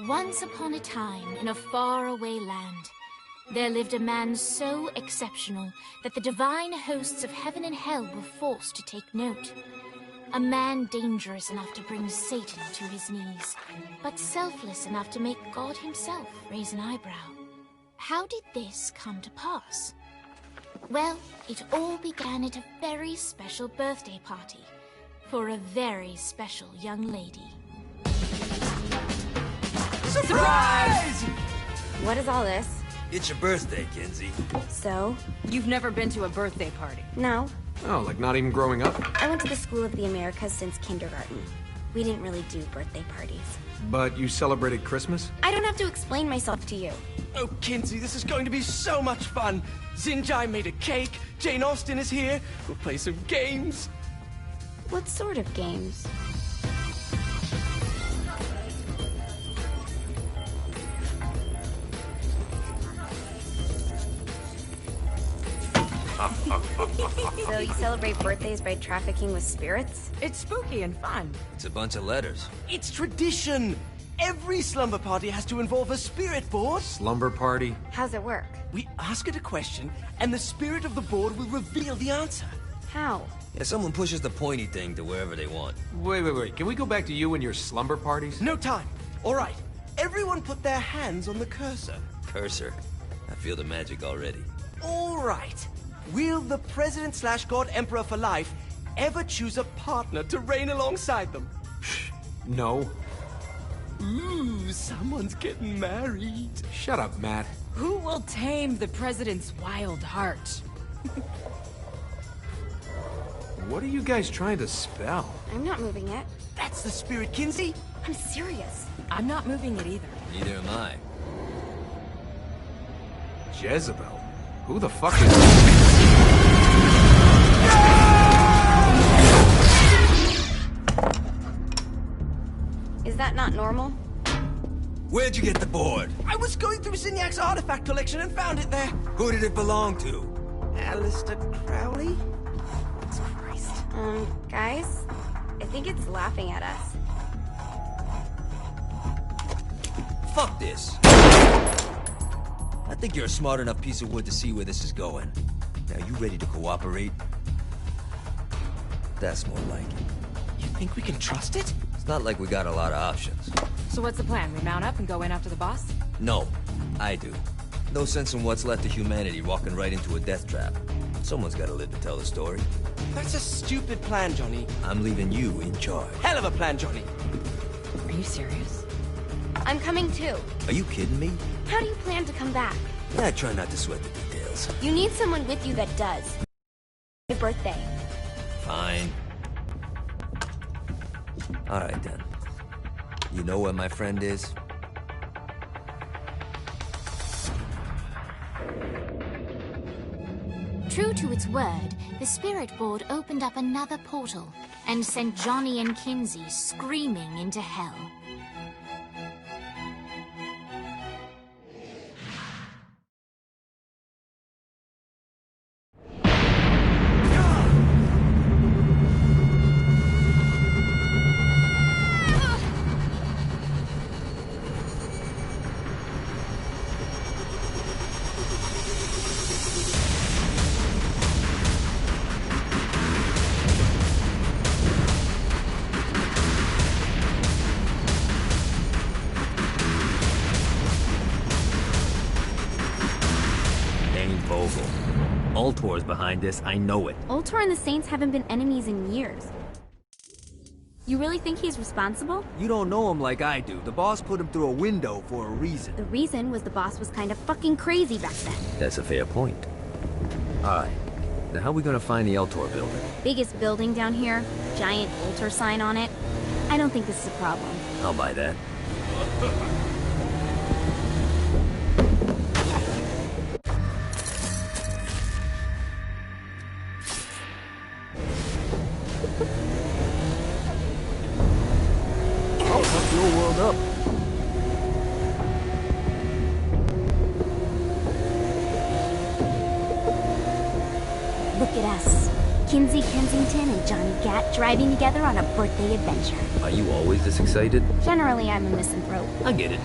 Once upon a time, in a faraway land, there lived a man so exceptional that the divine hosts of heaven and hell were forced to take note. A man dangerous enough to bring Satan to his knees, but selfless enough to make God himself raise an eyebrow. How did this come to pass? Well, it all began at a very special birthday party for a very special young lady. Surprise! What is all this? It's your birthday, Kinsey. So? You've never been to a birthday party? No. Oh, like not even growing up? I went to the School of the Americas since kindergarten. We didn't really do birthday parties. But you celebrated Christmas? I don't have to explain myself to you. Oh, Kinsey, this is going to be so much fun. Xinjai made a cake, Jane Austen is here, we'll play some games. What sort of games? So you celebrate birthdays by trafficking with spirits? It's spooky and fun. It's a bunch of letters. It's tradition. Every slumber party has to involve a spirit board. Slumber party? How's it work? We ask it a question, and the spirit of the board will reveal the answer. How? Yeah, someone pushes the pointy thing to wherever they want. Wait. Can we go back to you and your slumber parties? No time. All right. Everyone put their hands on the cursor. Cursor. I feel the magic already. All right. Will the President/God Emperor for life ever choose a partner to reign alongside them? No. Ooh, someone's getting married. Shut up, Matt. Who will tame the president's wild heart? What are you guys trying to spell? I'm not moving it. That's the spirit, Kinsey. I'm serious. I'm not moving it either. Neither am I. Jezebel? Who the fuck is... Is that not normal? Where'd you get the board? I was going through Zinniak's artifact collection and found it there. Who did it belong to? Alistair Crowley? Christ. Guys? I think it's laughing at us. Fuck this. I think you're a smart enough piece of wood to see where this is going. Now, you ready to cooperate? That's more like it. You think we can trust it? It's not like we got a lot of options. So what's the plan? We mount up and go in after the boss? No, I do. No sense in what's left of humanity walking right into a death trap. Someone's gotta live to tell the story. That's a stupid plan, Johnny. I'm leaving you in charge. Hell of a plan, Johnny. Are you serious? I'm coming too. Are you kidding me? How do you plan to come back? Yeah, I try not to sweat the details. You need someone with you that does. Your birthday. Fine. Alright then. You know where my friend is? True to its word, the spirit board opened up another portal and sent Johnny and Kinsey screaming into hell. Ultor's behind this, I know it. Ultor and the Saints haven't been enemies in years. You really think he's responsible? You don't know him like I do. The boss put him through a window for a reason. The reason was the boss was kind of fucking crazy back then. That's a fair point. Alright, Now how are we gonna find the Eltor building? Biggest building down here, giant altar sign on it. I don't think this is a problem. I'll buy that. Oh, fuck your world up. Look at us. Kinsey Kensington and Johnny Gat driving together on a birthday adventure. Are you always this excited? Generally, I'm a misanthrope. I get it.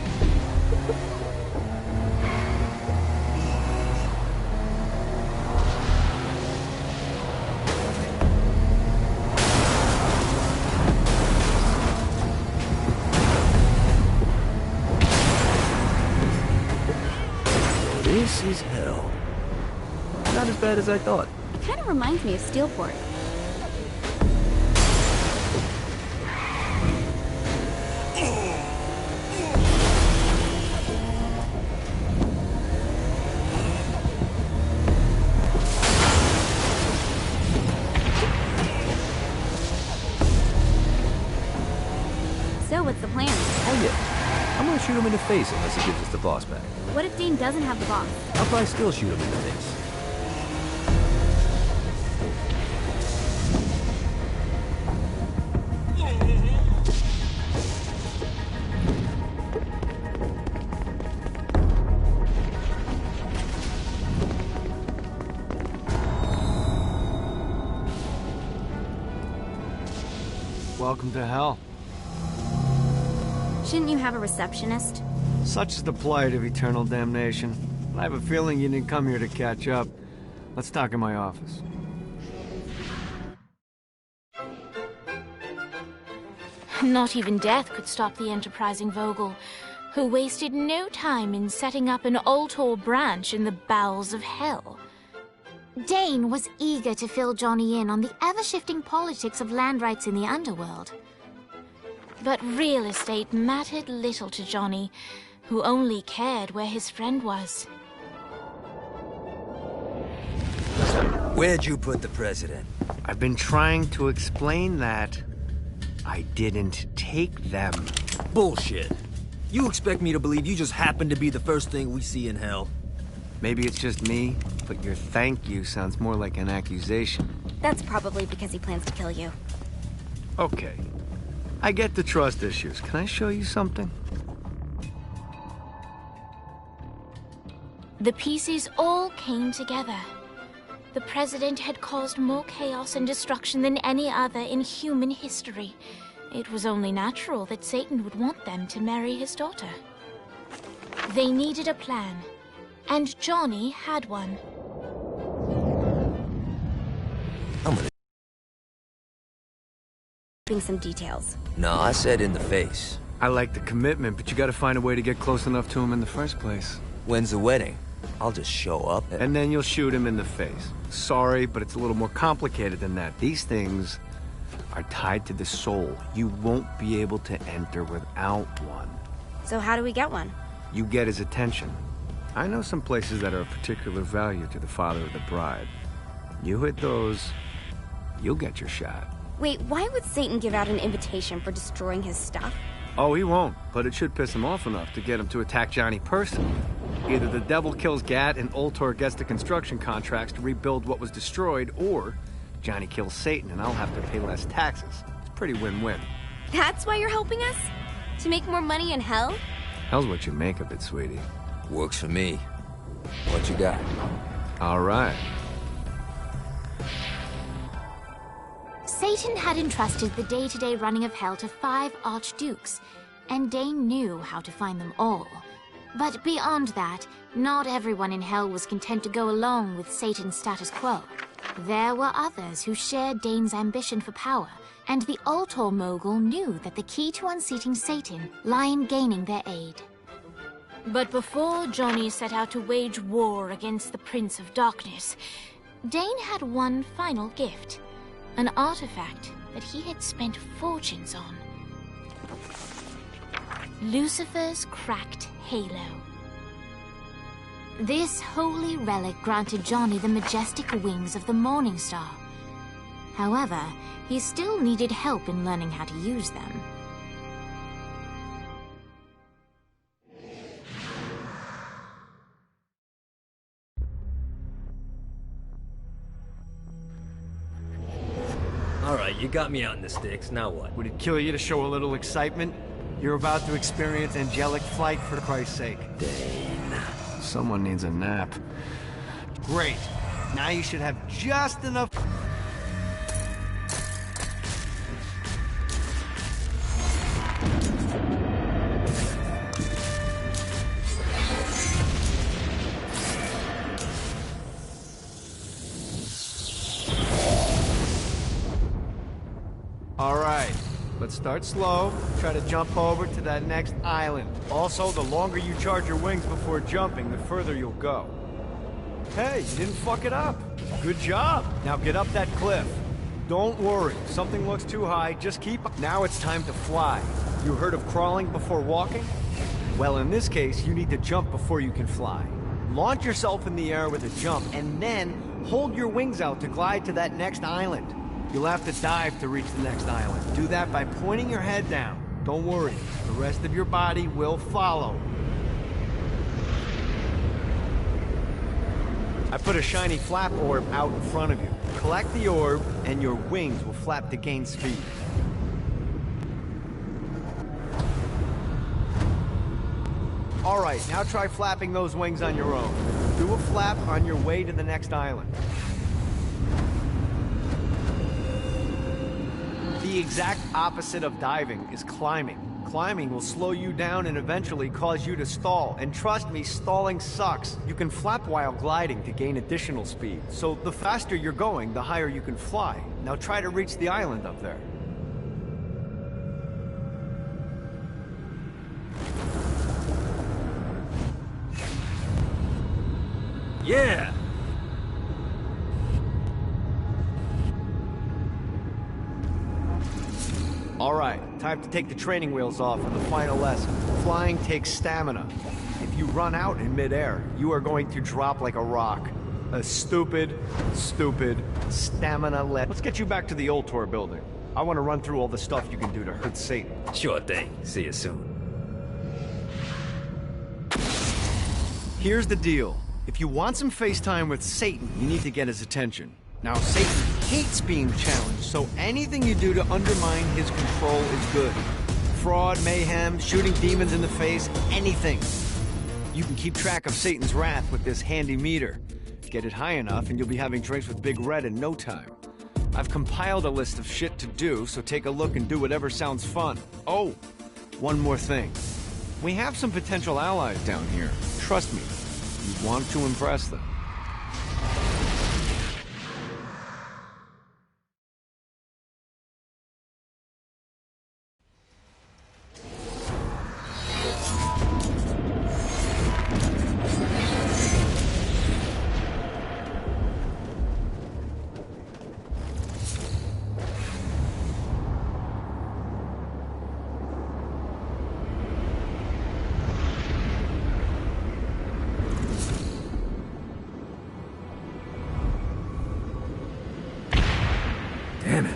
This is hell. Not as bad as I thought. It kind of reminds me of Steelport. So, what's the plan? Hell yeah. I'm gonna shoot him in the face unless he gives us the boss back. What if Dane doesn't have the boss? I'll probably still shoot him in the face. Welcome to hell. Shouldn't you have a receptionist? Such is the plight of eternal damnation. I have a feeling you didn't come here to catch up. Let's talk in my office. Not even death could stop the enterprising Vogel, who wasted no time in setting up an Altor branch in the bowels of hell. Dane was eager to fill Johnny in on the ever-shifting politics of land rights in the underworld. But real estate mattered little to Johnny, who only cared where his friend was. Where'd you put the president? I've been trying to explain that. I didn't take them. Bullshit. You expect me to believe you just happened to be the first thing we see in hell? Maybe it's just me, but your thank you sounds more like an accusation. That's probably because he plans to kill you. Okay. I get the trust issues. Can I show you something? The pieces all came together. The president had caused more chaos and destruction than any other in human history. It was only natural that Satan would want them to marry his daughter. They needed a plan, and Johnny had one. I'm gonna... Some details. No, I said in the face. I like the commitment, but you gotta find a way to get close enough to him in the first place. When's the wedding? I'll just show up And then you'll shoot him in the face. Sorry, but it's a little more complicated than that. These things are tied to the soul. You won't be able to enter without one. So how do we get one? You get his attention. I know some places that are of particular value to the father of the bride. You hit those, you'll get your shot. Wait, why would Satan give out an invitation for destroying his stuff? Oh, he won't, but it should piss him off enough to get him to attack Johnny personally. Either the devil kills Gat and Ultor gets the construction contracts to rebuild what was destroyed, or Johnny kills Satan and I'll have to pay less taxes. It's pretty win-win. That's why you're helping us? To make more money in hell? Hell's what you make of it, sweetie. Works for me. What you got? All right. Satan had entrusted the day-to-day running of hell to 5 archdukes, and Dane knew how to find them all. But beyond that, not everyone in hell was content to go along with Satan's status quo. There were others who shared Dane's ambition for power, and the Altor mogul knew that the key to unseating Satan lay in gaining their aid. But before Johnny set out to wage war against the Prince of Darkness, Dane had one final gift. An artifact that he had spent fortunes on. Lucifer's cracked halo. This holy relic granted Johnny the majestic wings of the Morning Star. However, he still needed help in learning how to use them. Alright, you got me out in the sticks, now what? Would it kill you to show a little excitement? You're about to experience angelic flight, for Christ's sake. Dane. Someone needs a nap. Great. Now you should have just enough... All right, let's start slow. Try to jump over to that next island. Also, the longer you charge your wings before jumping, the further you'll go. Hey, you didn't fuck it up. Good job. Now get up that cliff. Don't worry, if something looks too high, just keep up. Now it's time to fly. You heard of crawling before walking? Well, in this case, you need to jump before you can fly. Launch yourself in the air with a jump, and then hold your wings out to glide to that next island. You'll have to dive to reach the next island. Do that by pointing your head down. Don't worry, the rest of your body will follow. I put a shiny flap orb out in front of you. Collect the orb, and your wings will flap to gain speed. All right, now try flapping those wings on your own. Do a flap on your way to the next island. The exact opposite of diving is climbing. Climbing will slow you down and eventually cause you to stall. And trust me, stalling sucks. You can flap while gliding to gain additional speed. So the faster you're going, the higher you can fly. Now try to reach the island up there. Yeah! All right, time to take the training wheels off for the final lesson. Flying takes stamina. If you run out in midair, you are going to drop like a rock. A stupid stamina Let's get you back to the old tour building. I want to run through all the stuff you can do to hurt Satan. Sure thing. See you soon. Here's the deal. If you want some FaceTime with Satan, you need to get his attention. Now, Satan hates being challenged, so anything you do to undermine his control is good. Fraud, mayhem, shooting demons in the face, anything. You can keep track of Satan's wrath with this handy meter. Get it high enough and you'll be having drinks with Big Red in no time. I've compiled a list of shit to do, so take a look and do whatever sounds fun. Oh, one more thing. We have some potential allies down here. Trust me, you want to impress them. Damn it.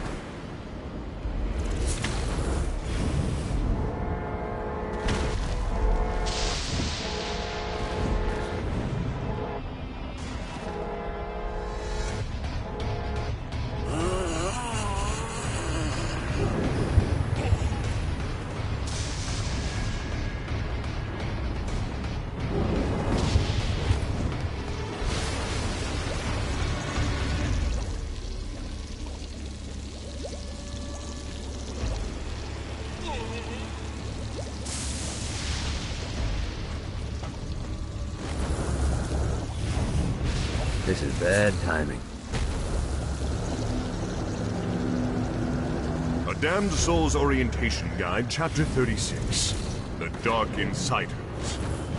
This is bad timing. A Damned Soul's Orientation Guide, Chapter 36. The Dark Inciters.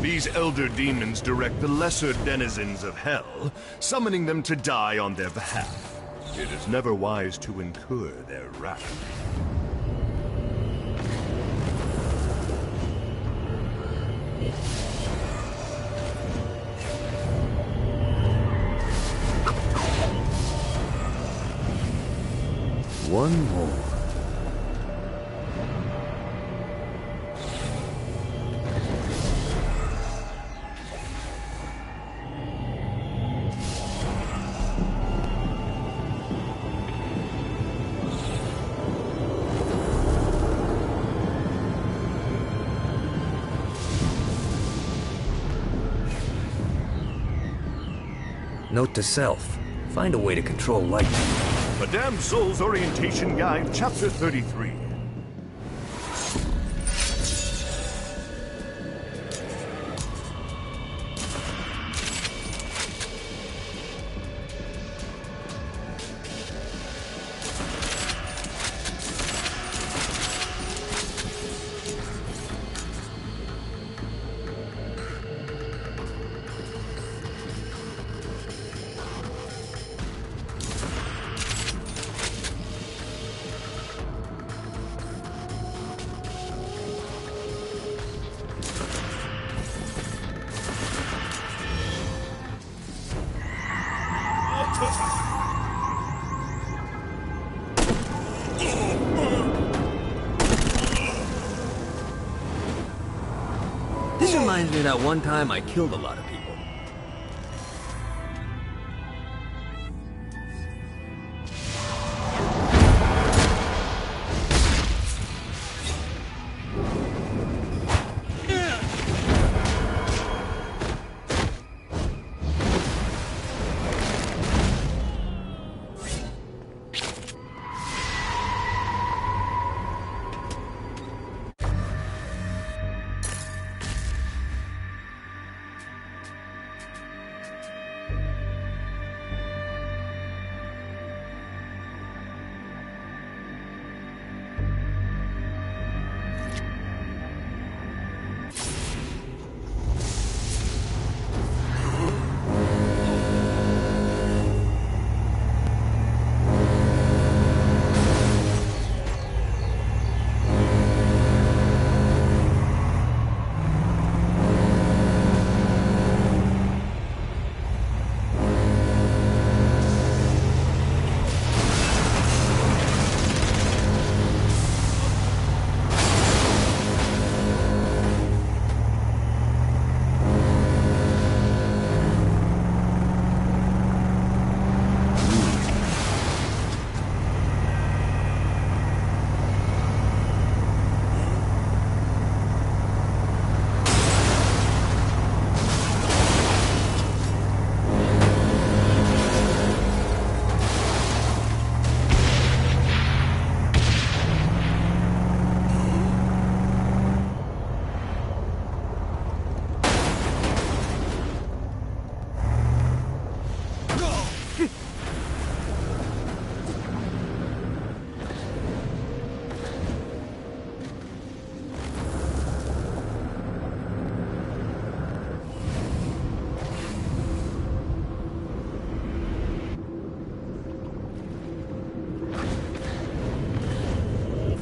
These elder demons direct the lesser denizens of hell, summoning them to die on their behalf. It is never wise to incur their wrath. one more. Note to self. Find a way to control lightning. Madame Soul's Orientation Guide, Chapter 33. This reminds me of that one time I killed a lot of people.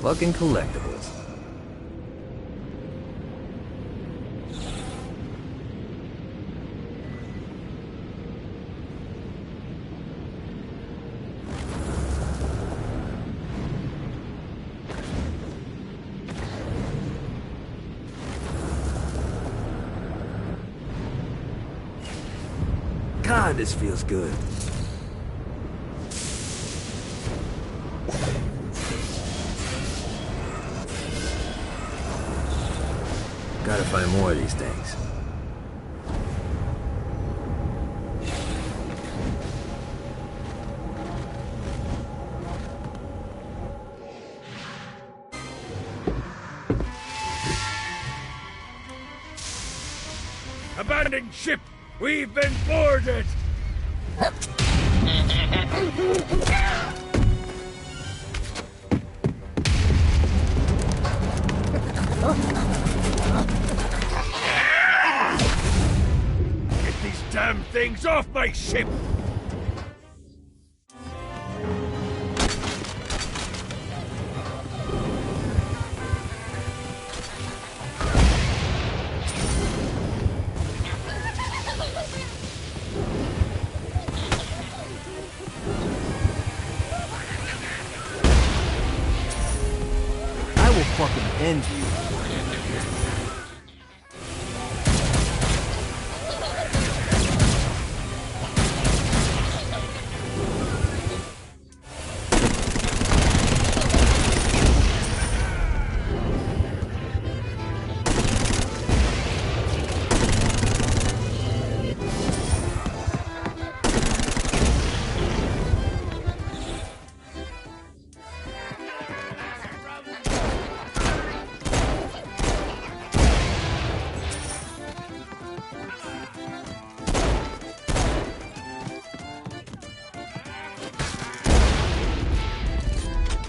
Fucking collectibles. God, this feels good. Gotta find more of these things. Abandoned ship! We've been boarded! Get these damn things off my ship! fucking end you.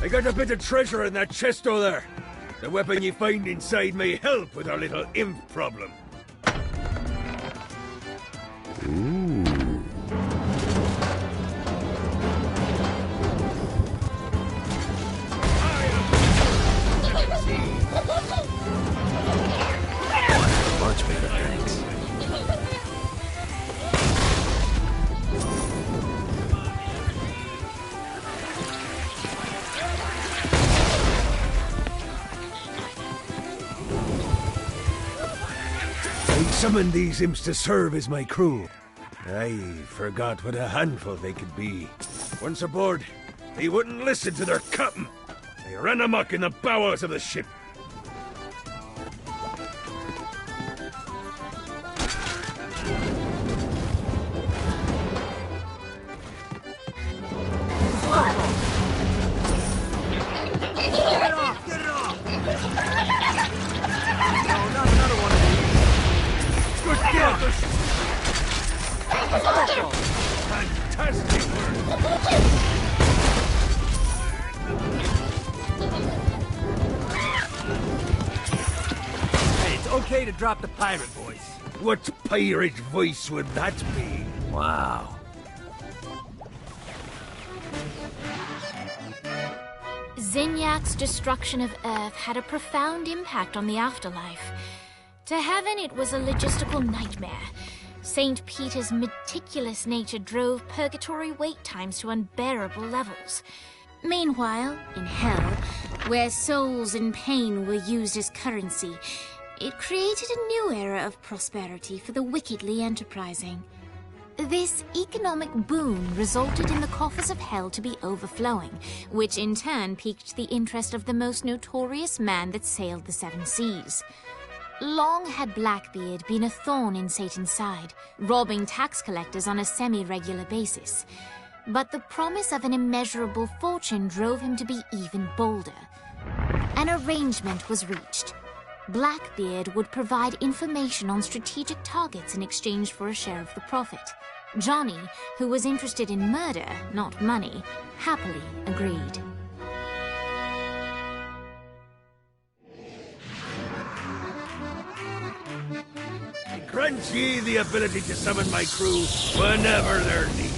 I got a bit of treasure in that chest over there. The weapon you find inside may help with our little imp problem. Much better, thanks. I summoned these imps to serve as my crew. I forgot what a handful they could be. Once aboard, they wouldn't listen to their captain. They ran amok in the bowels of the ship. Fantastic Hey, it's okay to drop the pirate voice. What pirate voice would that be? Wow. Zinyak's destruction of Earth had a profound impact on the afterlife. To heaven, it was a logistical nightmare. St. Peter's meticulous nature drove purgatory wait times to unbearable levels. Meanwhile, in hell, where souls in pain were used as currency, it created a new era of prosperity for the wickedly enterprising. This economic boom resulted in the coffers of hell to be overflowing, which in turn piqued the interest of the most notorious man that sailed the seven seas. Long had Blackbeard been a thorn in Satan's side, robbing tax collectors on a semi-regular basis. But the promise of an immeasurable fortune drove him to be even bolder. An arrangement was reached. Blackbeard would provide information on strategic targets in exchange for a share of the profit. Johnny, who was interested in murder, not money, happily agreed. Grant ye the ability to summon my crew whenever they're needed.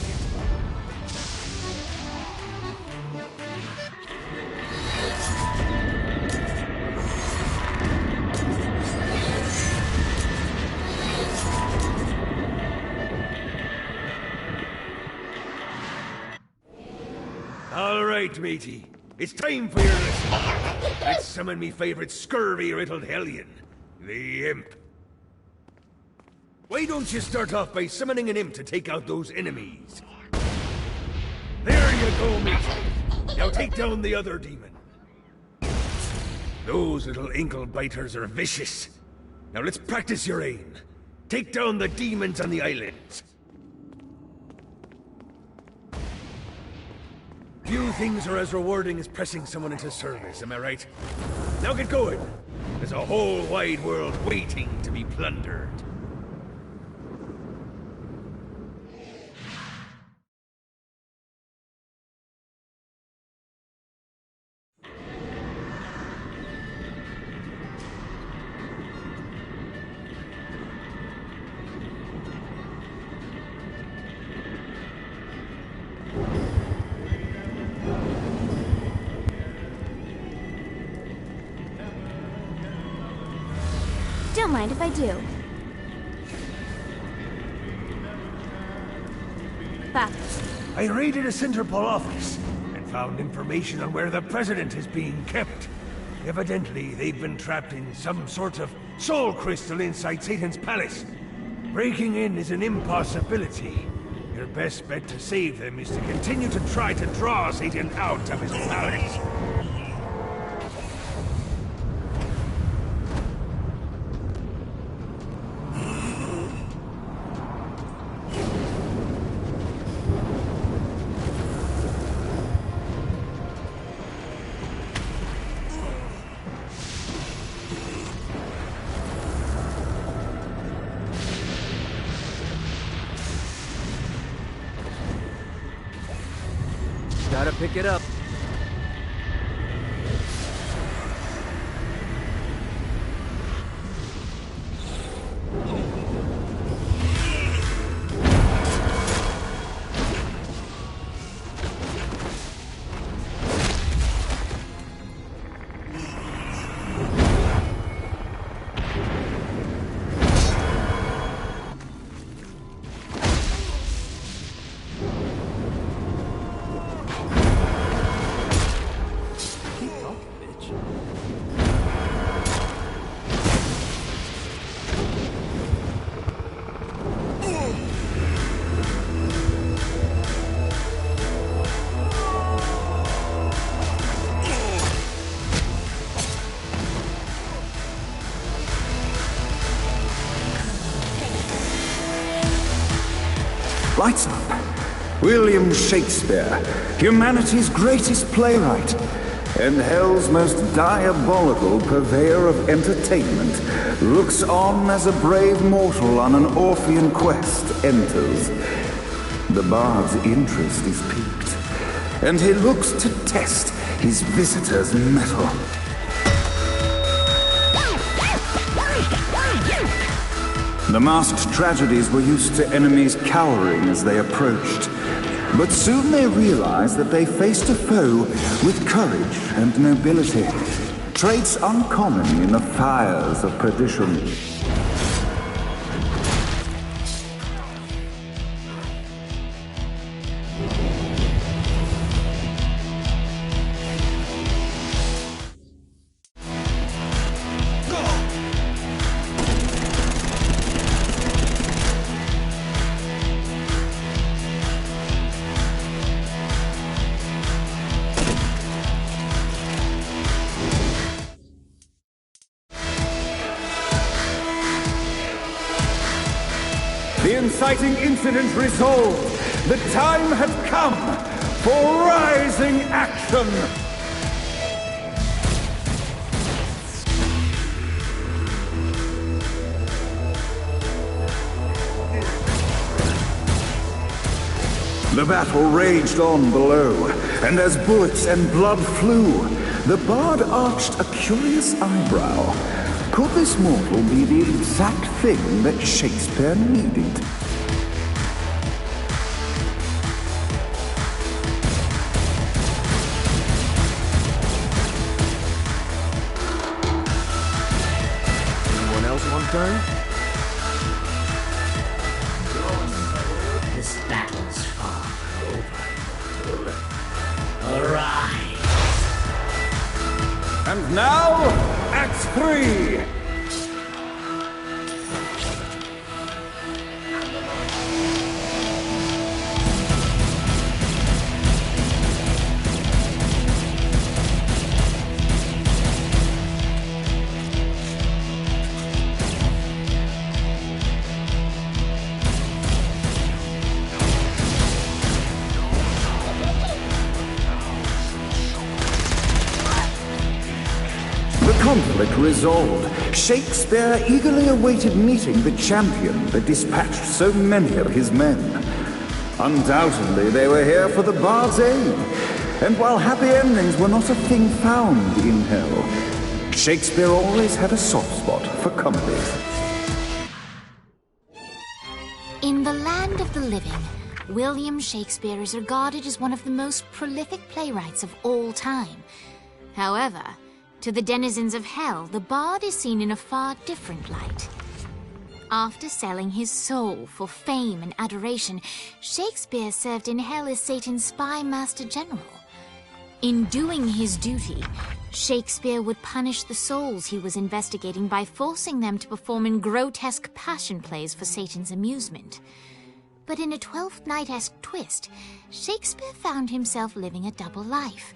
All right, matey. It's time for your lesson. Let's summon me favorite scurvy-riddled hellion, the Imp. Why don't you start off by summoning an imp to take out those enemies? There you go, matey. Now take down the other demon. Those little inkle biters are vicious. Now let's practice your aim. Take down the demons on the islands. Few things are as rewarding as pressing someone into service, am I right? Now get going. There's a whole wide world waiting to be plundered. Don't mind if I do. I raided a Centerpol office and found information on where the president is being kept. Evidently, they've been trapped in some sort of soul crystal inside Satan's palace. Breaking in is an impossibility. Your best bet to save them is to continue to try to draw Satan out of his palace. Gotta pick it up. Lights up. William Shakespeare, humanity's greatest playwright, and hell's most diabolical purveyor of entertainment, looks on as a brave mortal on an Orphean quest enters. The bard's interest is piqued, and he looks to test his visitor's mettle. The masked tragedies were used to enemies cowering as they approached. But soon they realized that they faced a foe with courage and nobility, traits uncommon in the fires of perdition. The inciting incident resolved. The time had come for rising action. The battle raged on below, and as bullets and blood flew, the bard arched a curious eyebrow. Could this mortal be the exact thing that Shakespeare needed? Anyone else want turn? This battle's far over. Arise! And now, Act 3! Conflict resolved, Shakespeare eagerly awaited meeting the champion that dispatched so many of his men. Undoubtedly, they were here for the bard's aid, and while happy endings were not a thing found in hell, Shakespeare always had a soft spot for comedies. In the land of the living, William Shakespeare is regarded as one of the most prolific playwrights of all time. However, to the denizens of hell, the bard is seen in a far different light. After selling his soul for fame and adoration, Shakespeare served in hell as Satan's spy master general. In doing his duty, Shakespeare would punish the souls he was investigating by forcing them to perform in grotesque passion plays for Satan's amusement. But in a Twelfth Night-esque twist, Shakespeare found himself living a double life.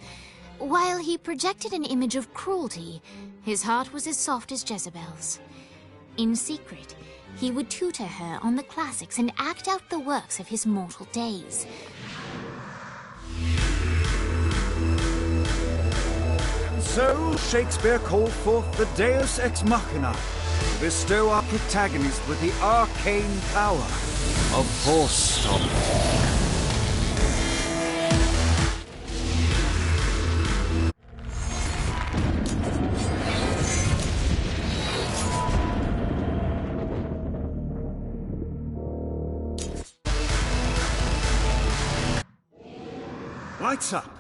While he projected an image of cruelty, his heart was as soft as Jezebel's. In secret, he would tutor her on the classics and act out the works of his mortal days. So, Shakespeare called forth the Deus Ex Machina to bestow our protagonist with the arcane power of Force Stomp. Lights up.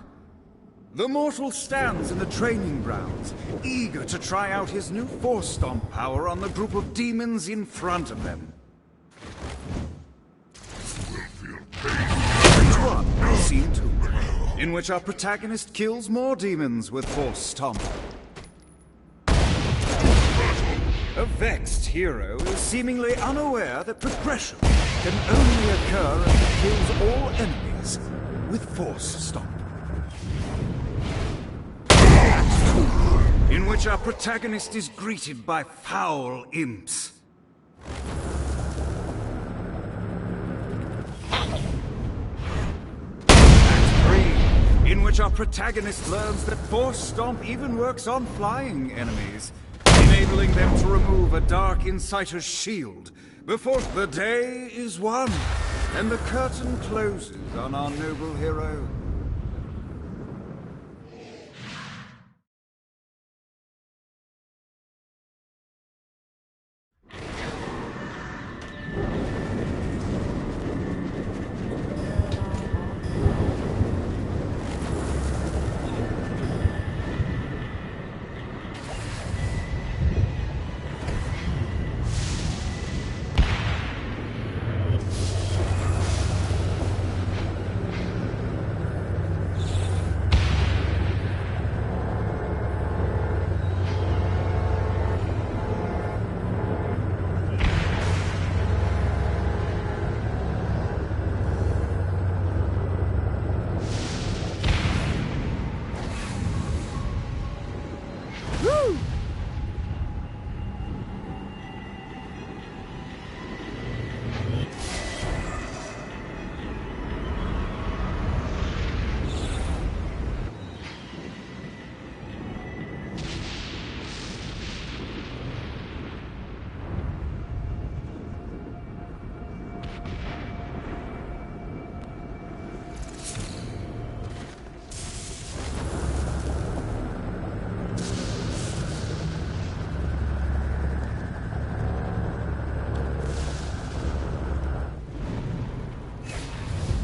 The mortal stands in the training grounds, eager to try out his new Force Stomp power on the group of demons in front of them. Scene 2, in which our protagonist kills more demons with Force Stomp. A vexed hero is seemingly unaware that progression can only occur if he kills all enemies with Force Stomp. In which our protagonist is greeted by foul imps. Act 3, in which our protagonist learns that Force Stomp even works on flying enemies, enabling them to remove a Dark Inciter's shield before the day is won and the curtain closes on our noble hero.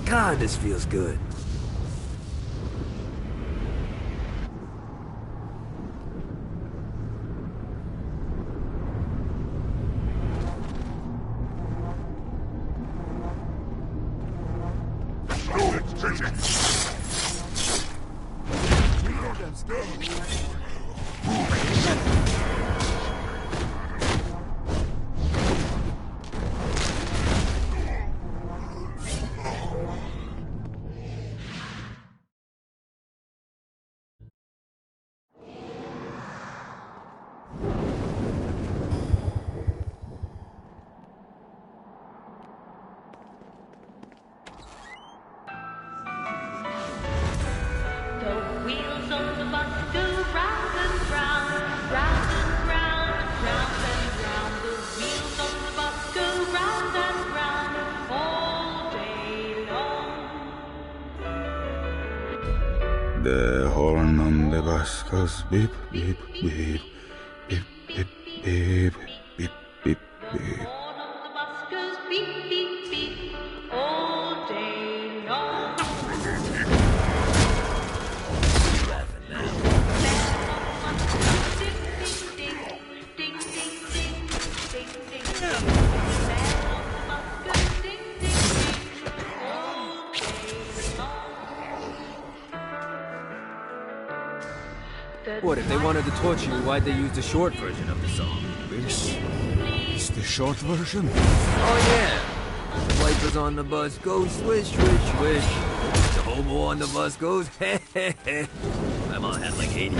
God, this feels good. The horn on the bus goes beep, beep, beep, beep, beep, beep, beep, beep, beep. What, if they wanted to torture you, why'd they use the short version of the song? This is the short version? Oh yeah! The wipers on the bus go swish, swish, swish. The hobo on the bus goes heh heh heh. My mom had like 80.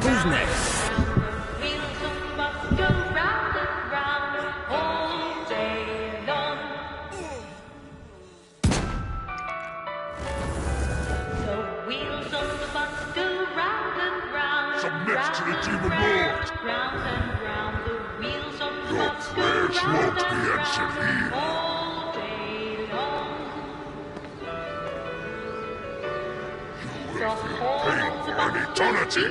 Who's next? Submit to the Demon Lord! Your prayers won't be answered here. You will feel pain for an eternity.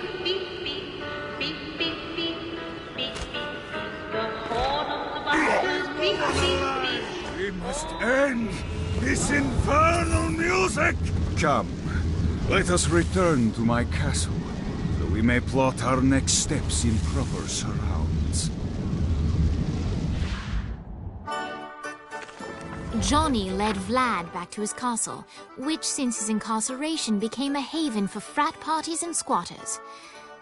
We must end this infernal music! Come, let us return to my castle, so we may plot our next steps in proper surrounds. Johnny led Vlad back to his castle, which since his incarceration became a haven for frat parties and squatters.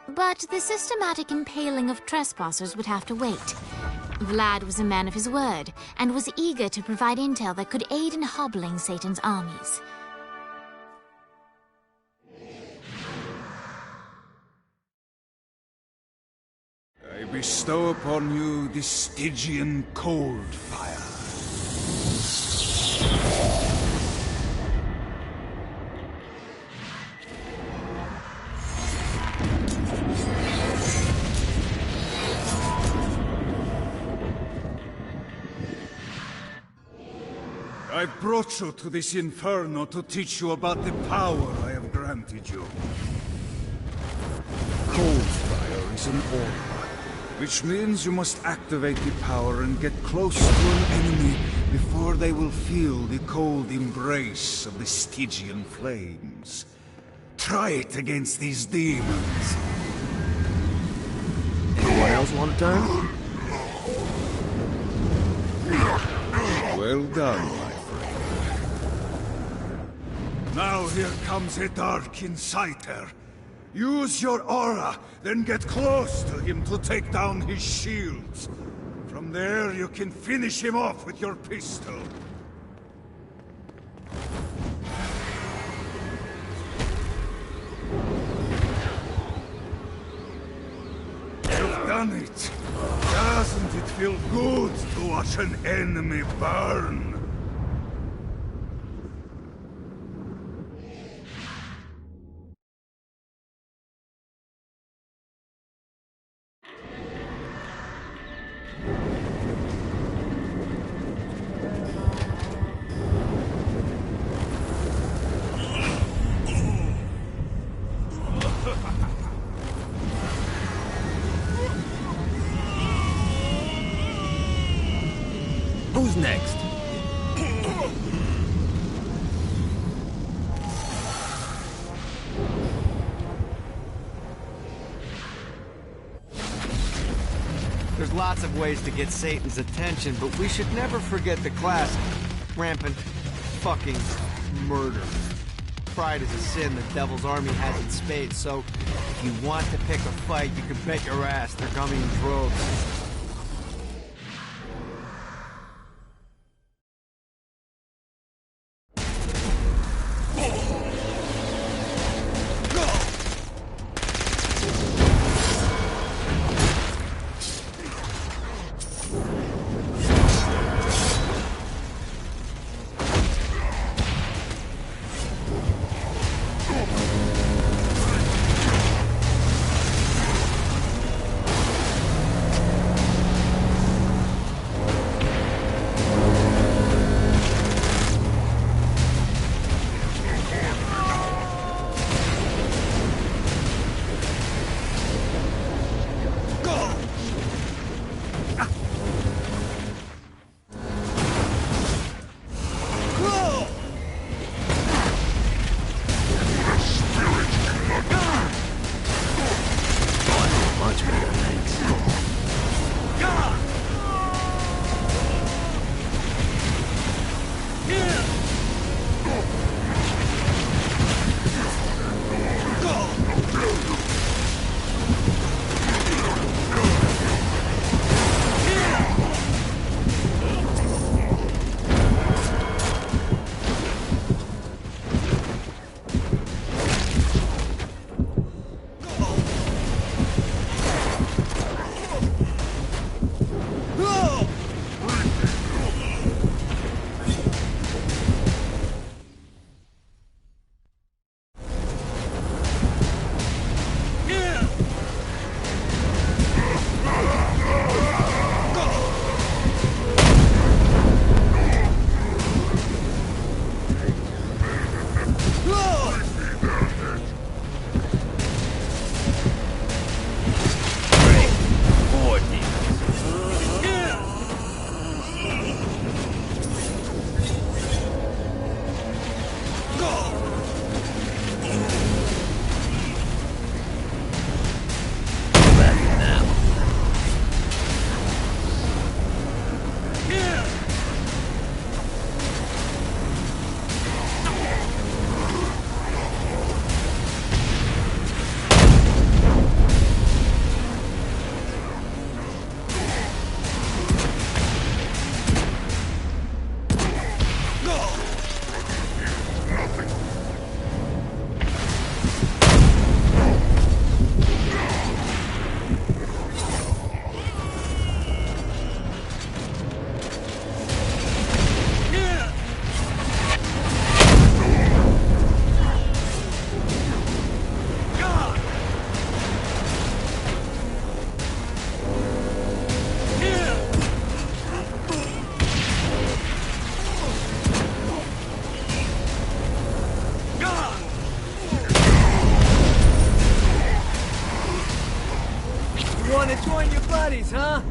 But the systematic impaling of trespassers would have to wait. Vlad was a man of his word, and was eager to provide intel that could aid in hobbling Satan's armies. I bestow upon you the Stygian cold fire. I brought you to this inferno to teach you about the power I have granted you. Cold fire is an aura, which means you must activate the power and get close to an enemy before they will feel the cold embrace of the Stygian flames. Try it against these demons. Anyone else want to turn? Well done, my friend. Now here comes a dark inciter. Use your aura, then get close to him to take down his shields. From there, you can finish him off with your pistol. You've done it. Doesn't it feel good to watch an enemy burn? Who's next? There's lots of ways to get Satan's attention, but we should never forget the classic rampant fucking murder. Pride is a sin the Devil's Army has in spades, so if you want to pick a fight, you can bet your ass they're coming in droves. Enemies, huh?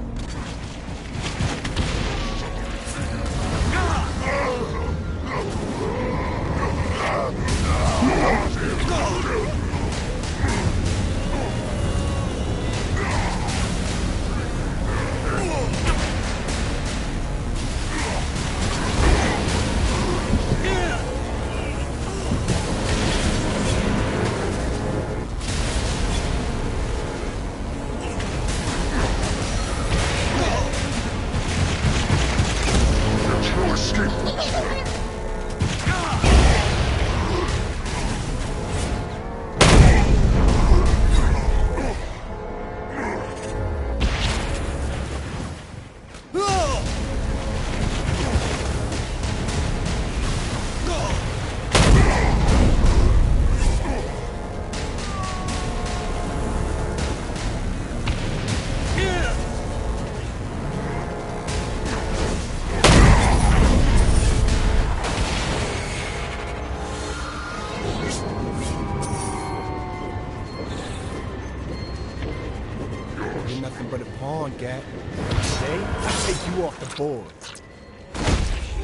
You're nothing but a pawn, Gat. Today, I take you off the board.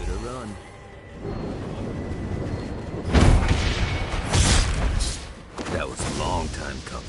Should've run. That was a long time coming.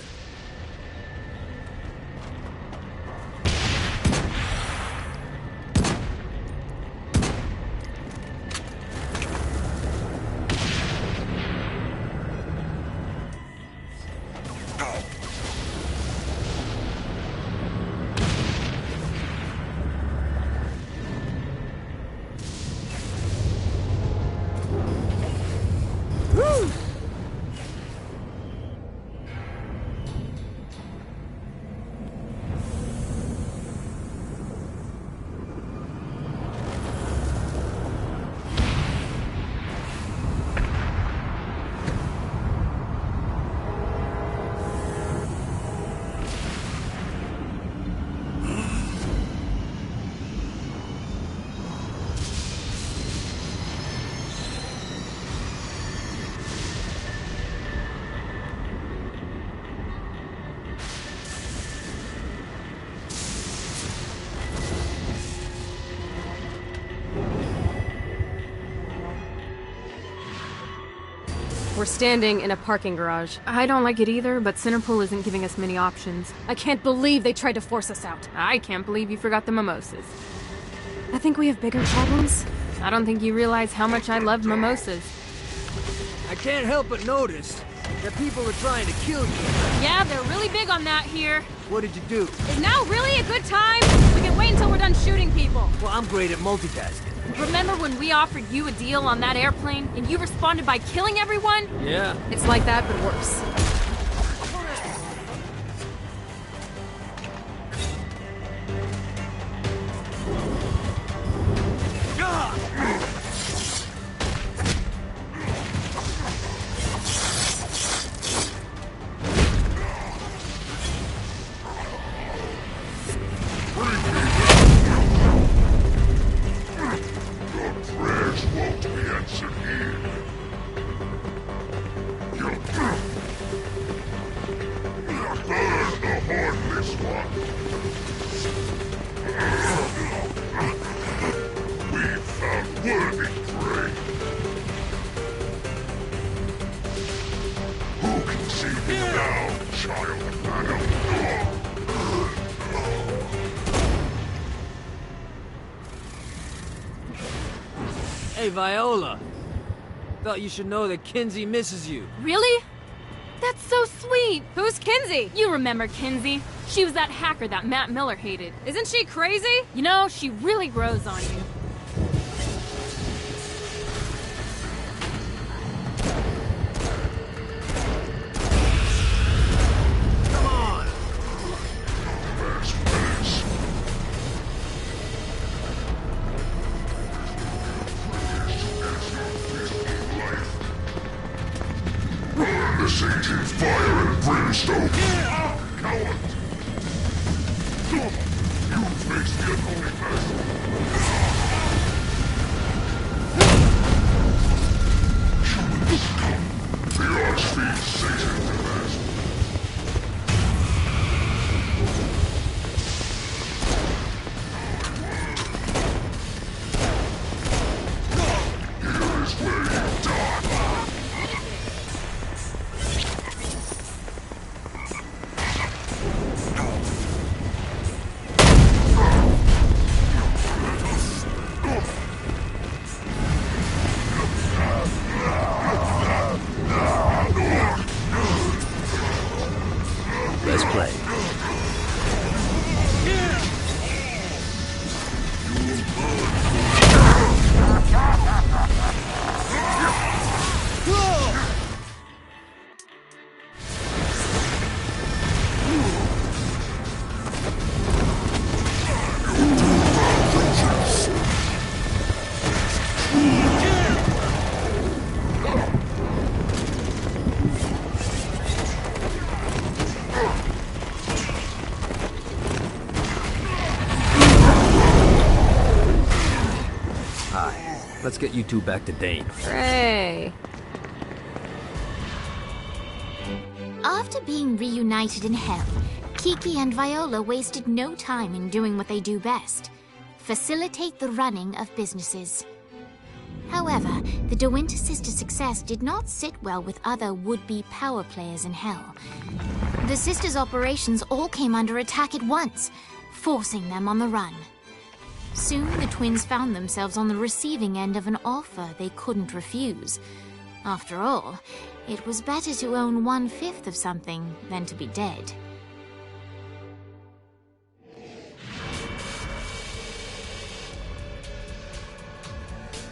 We're standing in a parking garage. I don't like it either, but Centerpool isn't giving us many options. I can't believe they tried to force us out. I can't believe you forgot the mimosas. I think we have bigger problems. I don't think you realize how much I love mimosas. I can't help but notice that people are trying to kill you. Yeah, they're really big on that here. What did you do? Is now really a good time? We can wait until we're done shooting people. Well, I'm great at multitasking. Remember when we offered you a deal on that airplane, and you responded by killing everyone? Yeah. It's like that, but worse. Hey, Viola. Thought you should know that Kinsey misses you. Really? That's so sweet. Who's Kinsey? You remember Kinsey. She was that hacker that Matt Miller hated. Isn't she crazy? You know, she really grows on you. Satan's fire and brimstone! Coward! You face the unholy master! Let's get you two back to Dane. Hooray! After being reunited in Hell, Kiki and Viola wasted no time in doing what they do best: facilitate the running of businesses. However, the De Winter sisters' success did not sit well with other would-be power players in Hell. The sisters' operations all came under attack at once, forcing them on the run. Soon, the twins found themselves on the receiving end of an offer they couldn't refuse. After all, it was better to own 1/5 of something than to be dead.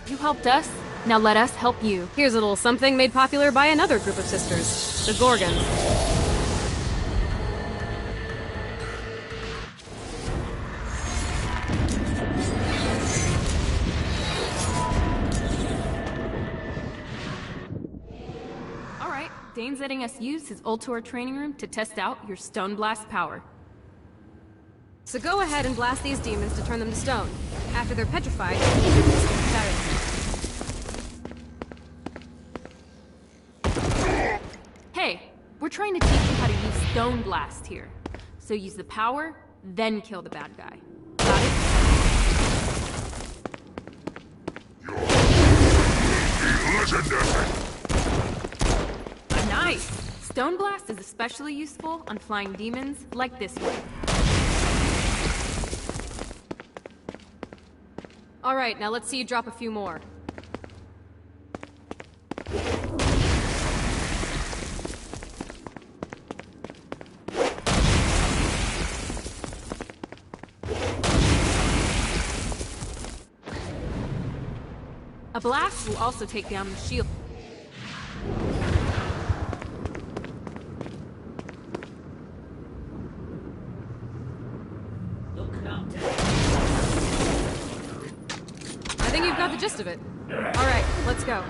You helped us, now let us help you. Here's a little something made popular by another group of sisters, the Gorgons. Alright, Dane's letting us use his Ultor training room to test out your Stone Blast power. So go ahead and blast these demons to turn them to stone. After they're petrified, you can use them better. Hey, we're trying to teach you how to use Stone Blast here. So use the power, then kill the bad guy. Got it? Nice! Stone Blast is especially useful on flying demons like this one. Alright, now let's see you drop a few more. A blast will also take down the shield. I think you've got the gist of it. Alright, let's go.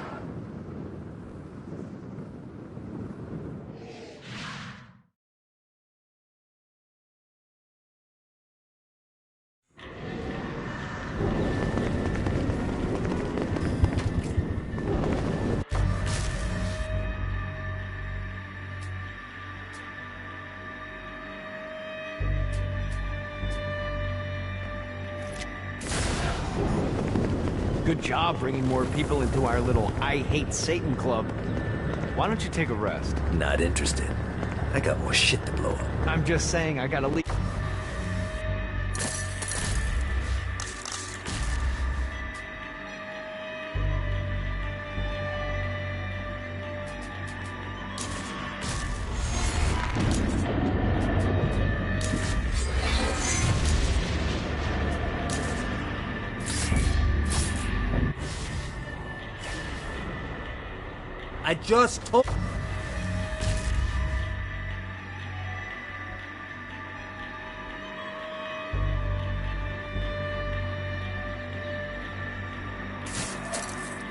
Good job bringing more people into our little I Hate Satan club. Why don't you take a rest? Not interested. I got more shit to blow up. I'm just saying, I gotta leave. I just told...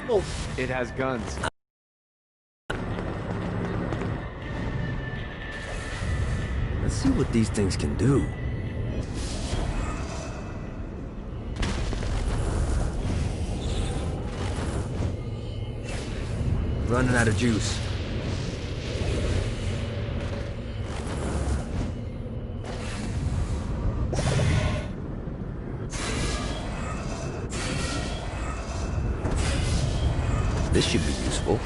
Oh, it has guns. Let's see what these things can do. Running out of juice. This should be useful.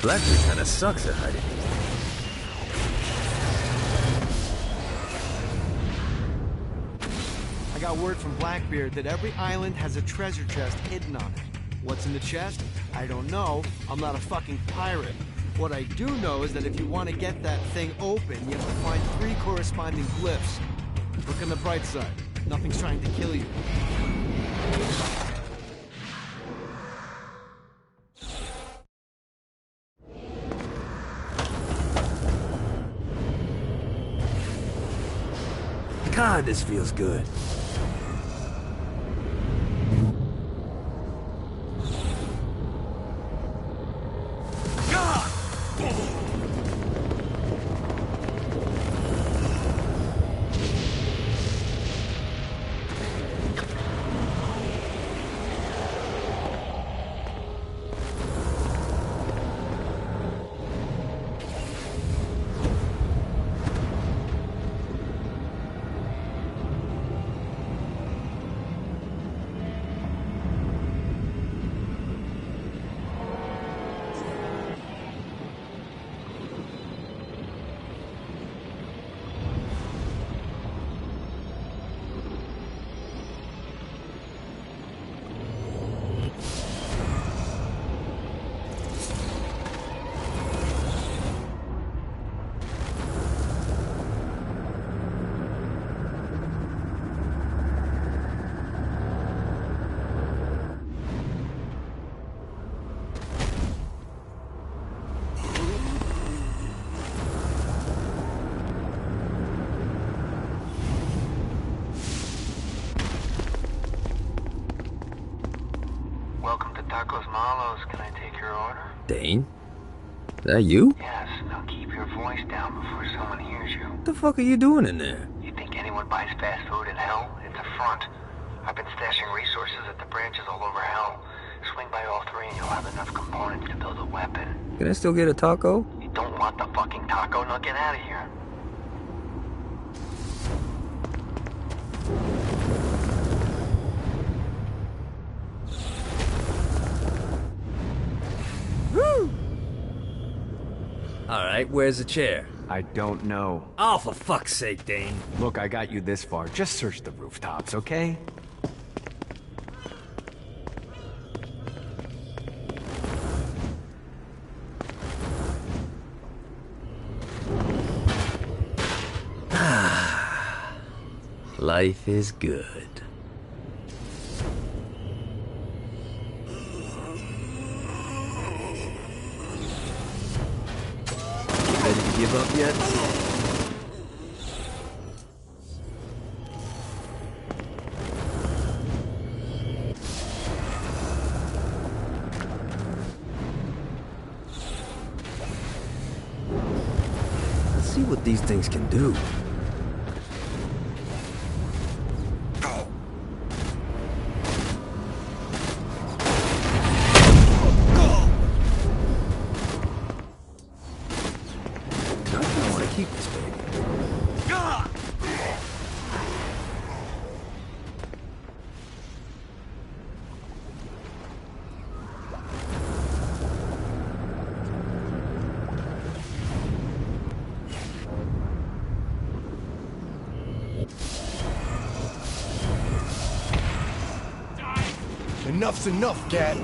Blackbeard kinda sucks at hiding. I got word from Blackbeard that every island has a treasure chest hidden on it. What's in the chest? I don't know. I'm not a fucking pirate. What I do know is that if you want to get that thing open, you have to find 3 corresponding glyphs. Look on the bright side. Nothing's trying to kill you. God, this feels good. Tacos Malos. Can I take your order? Dane? Is that you? Yes. Now keep your voice down before someone hears you. What the fuck are you doing in there? You think anyone buys fast food in Hell? It's a front. I've been stashing resources at the branches all over Hell. Swing by all three and you'll have enough components to build a weapon. Can I still get a taco? You don't want the fucking taco? Now get out of here. Woo! Alright, where's the chair? I don't know. Oh, for fuck's sake, Dane. Look, I got you this far. Just search the rooftops, okay? Life is good. Ready to give up yet? Let's see what these things can do. Enough's enough, Gat.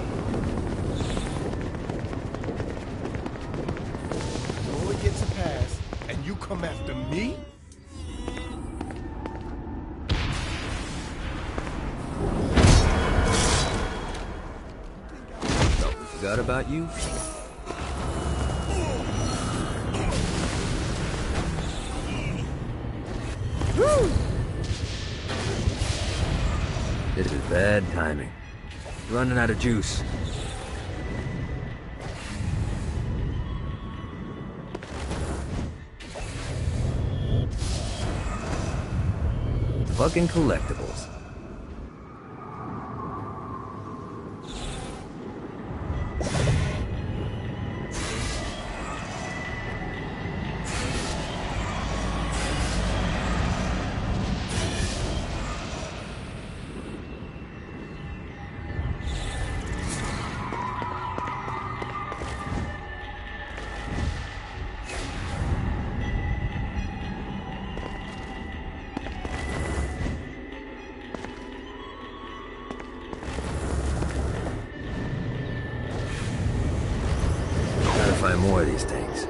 Boy gets a pass, and you come after me? Thought we forgot about you? Woo! This is bad timing. Running out of juice. Fucking collectibles. Find more of these things.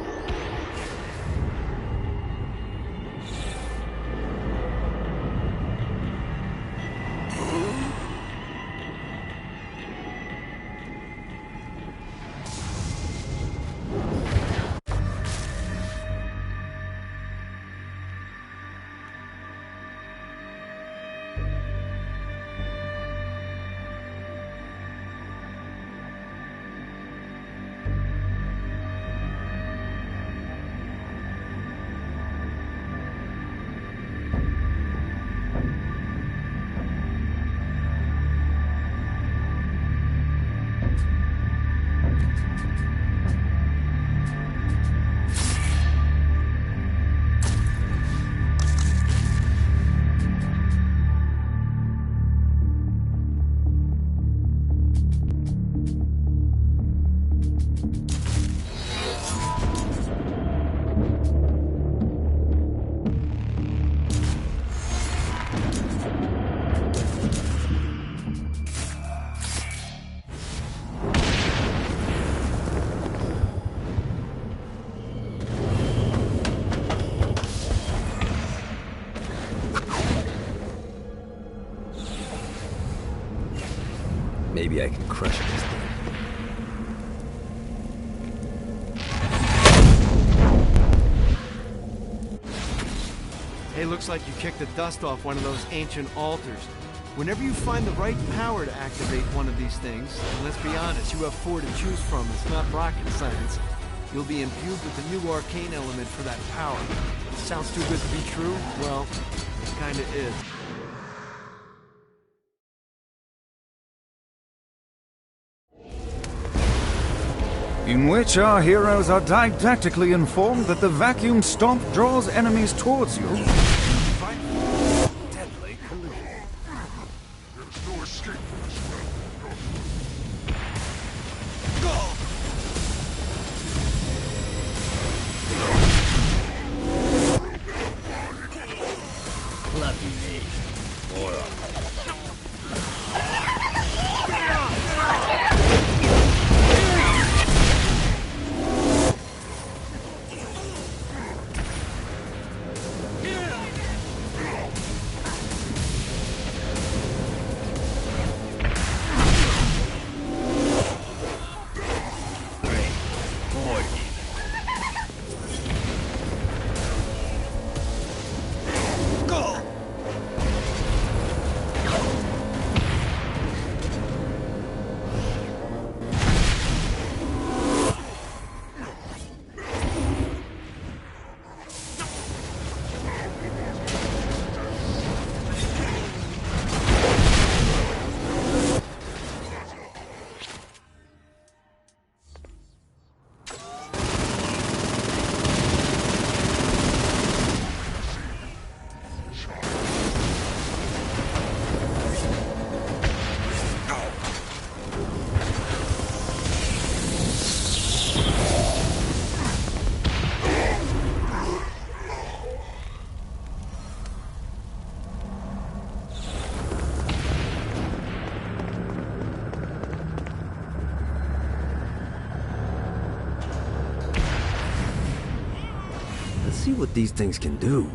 Maybe I can crush this thing. Hey, looks like you kicked the dust off one of those ancient altars. Whenever you find the right power to activate one of these things, and let's be honest, you have 4 to choose from, it's not rocket science, you'll be imbued with a new arcane element for that power. Sounds too good to be true? Well, it kinda is. In which our heroes are didactically informed that the vacuum stomp draws enemies towards you. Deadly collision. There's no escape from this thing. Lucky me. More of them. See what these things can do.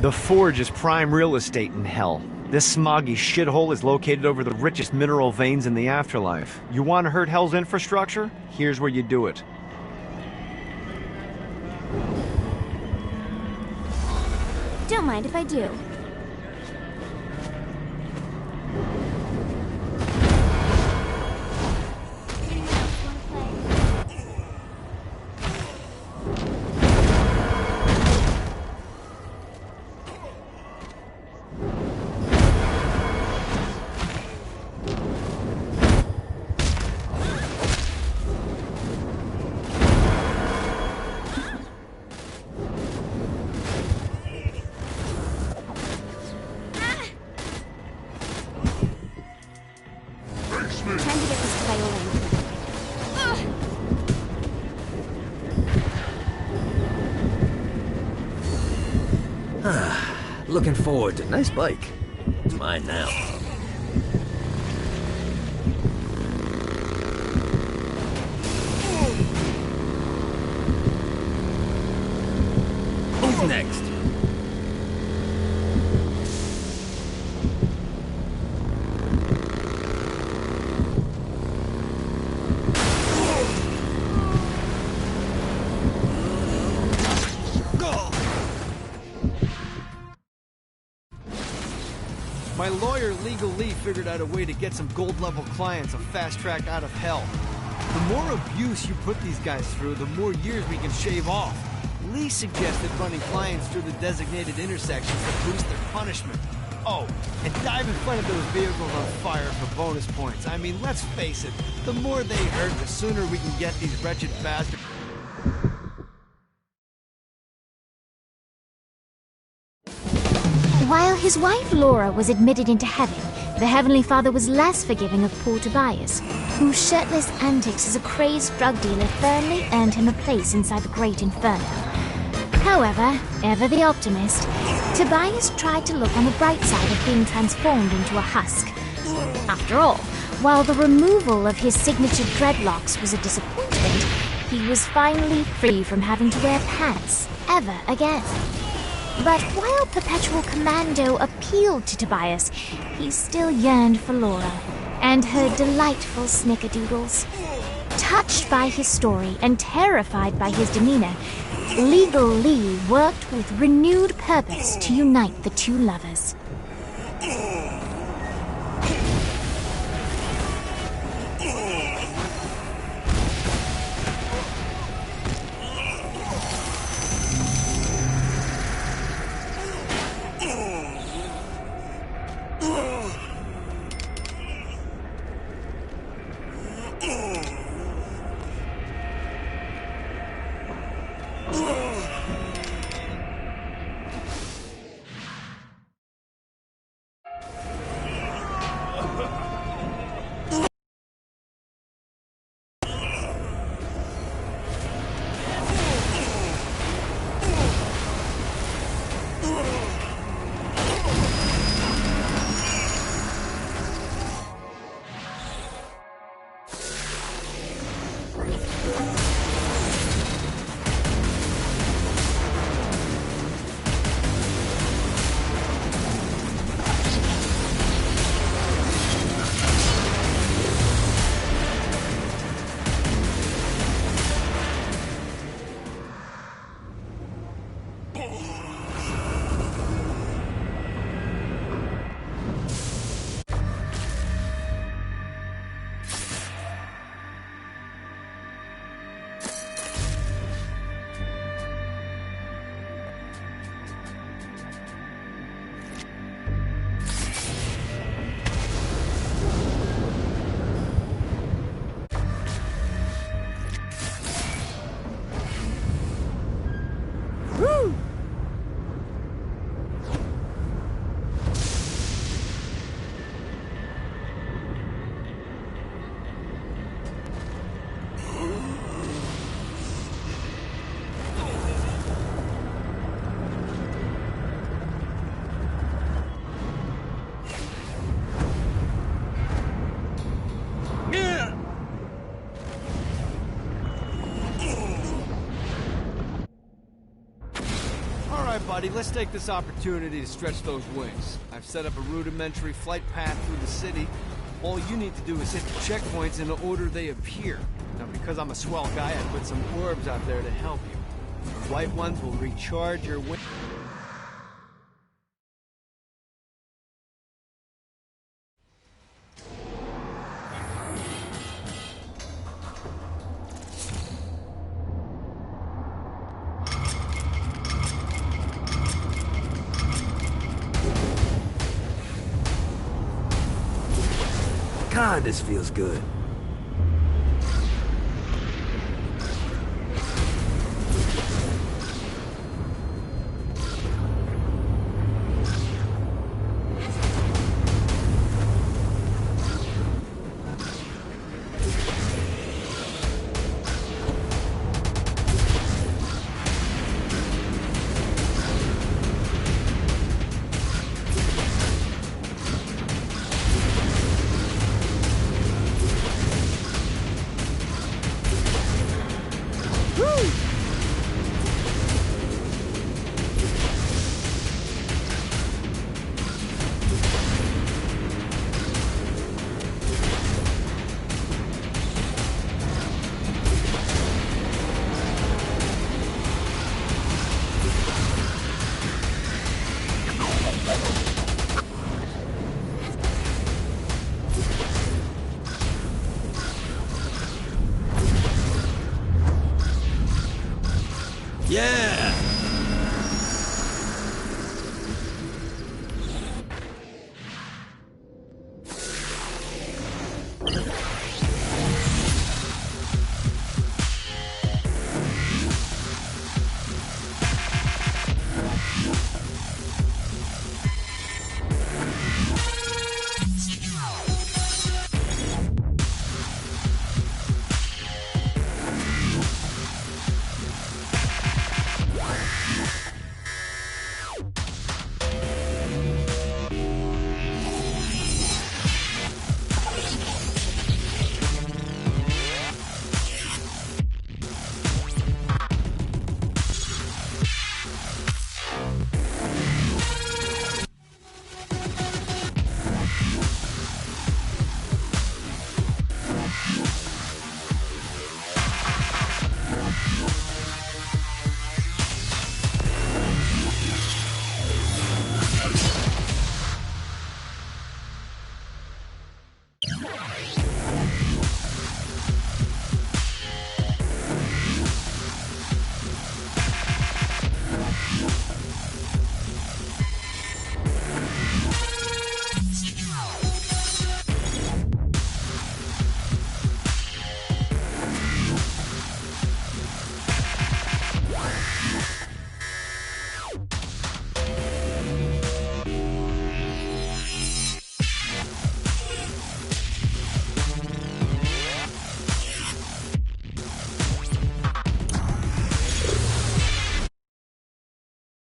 The Forge is prime real estate in Hell. This smoggy shithole is located over the richest mineral veins in the afterlife. You want to hurt Hell's infrastructure? Here's where you do it. Don't mind if I do. Looking forward to nice bike. It's mine now. Who's next? My lawyer, Legal Lee, figured out a way to get some gold-level clients a fast track out of Hell. The more abuse you put these guys through, the more years we can shave off. Lee suggested running clients through the designated intersections to boost their punishment. Oh, and dive in front of those vehicles on fire for bonus points. I mean, let's face it, the more they hurt, the sooner we can get these wretched bastards. While his wife Laura was admitted into heaven, the Heavenly Father was less forgiving of poor Tobias, whose shirtless antics as a crazed drug dealer firmly earned him a place inside the Great Inferno. However, ever the optimist, Tobias tried to look on the bright side of being transformed into a husk. After all, while the removal of his signature dreadlocks was a disappointment, he was finally free from having to wear pants ever again. But while Perpetual Commando appealed to Tobias, he still yearned for Laura and her delightful snickerdoodles. Touched by his story and terrified by his demeanor, Legal Lee worked with renewed purpose to unite the two lovers. buddy, let's take this opportunity to stretch those wings. I've set up a rudimentary flight path through the city. All you need to do is hit the checkpoints in the order they appear. Now, because I'm a swell guy, I put some orbs out there to help you. The white ones will recharge your wings. God, this feels good. Yeah,